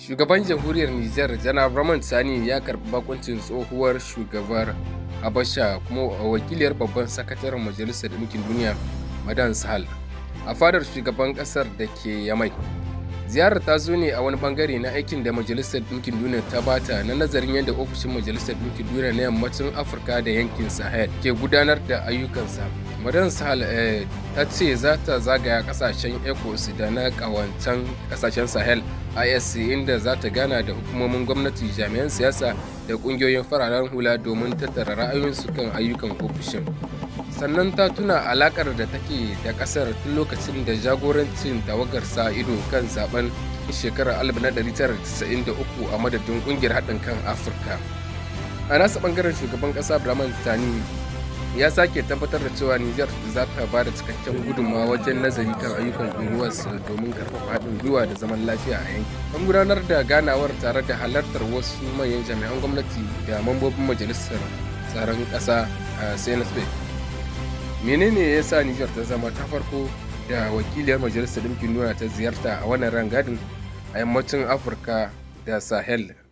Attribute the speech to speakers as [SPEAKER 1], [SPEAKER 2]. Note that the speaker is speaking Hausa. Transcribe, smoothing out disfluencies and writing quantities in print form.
[SPEAKER 1] Shugaban jamhuriyar Nijar Janar Sani ya karɓi bakuncin tsohuwar shugabar Habasha kuma wakiliyar babban sakataren Majalisar Ɗinkin Duniya Madan Sahal a fadar shugaban ƙasar da ke Yamai. Ziyarar ta zo ne a wani bangare na aikin da Majalisar Ɗinkin Duniya ta bata na nazarin yadda ofishin Majalisar Ɗinkin Duniya na yammacin Afirka da yankin Sahel ke gudanar da ayyukansa. Madan Sahal ta ce za ta zagaya kasashen ECOWAS da na kawancan kasashen Sahel ISC inda za ta gana da hukumomin gwamnati, jami'an siyasa da kungiyoyin fararen hula domin tattara ra'ayoyinsu kan ayyukan ofishin. Sannan ta tuna alakar da take da kasar tun lokacin da jagorancin tawagar sa ido kan zaben shekarar 1993 a madadin kungiyar haɗin kan Afirka. A nasa bangaren shugaban ƙasa Abdulrahman Tani ya sake tabbatar da cewa Nijar za ta ba da cikakken gudunmawa wajen nazari kan ayyukan ECOWAS domin karfafa haɗin gwiwa da zaman lafiya a yankin. An gudanar da ganawar tare da halartar wasu manyan jami'an gwamnati da mambobin majalisar tsaron ƙasa a CNSP. Menene ya sa Nijar ta zama ta farko da wakiliyar Majalisar Ɗinkin Duniya ta ziyarta a wannan rangadin a yammacin Afirka da Sahel?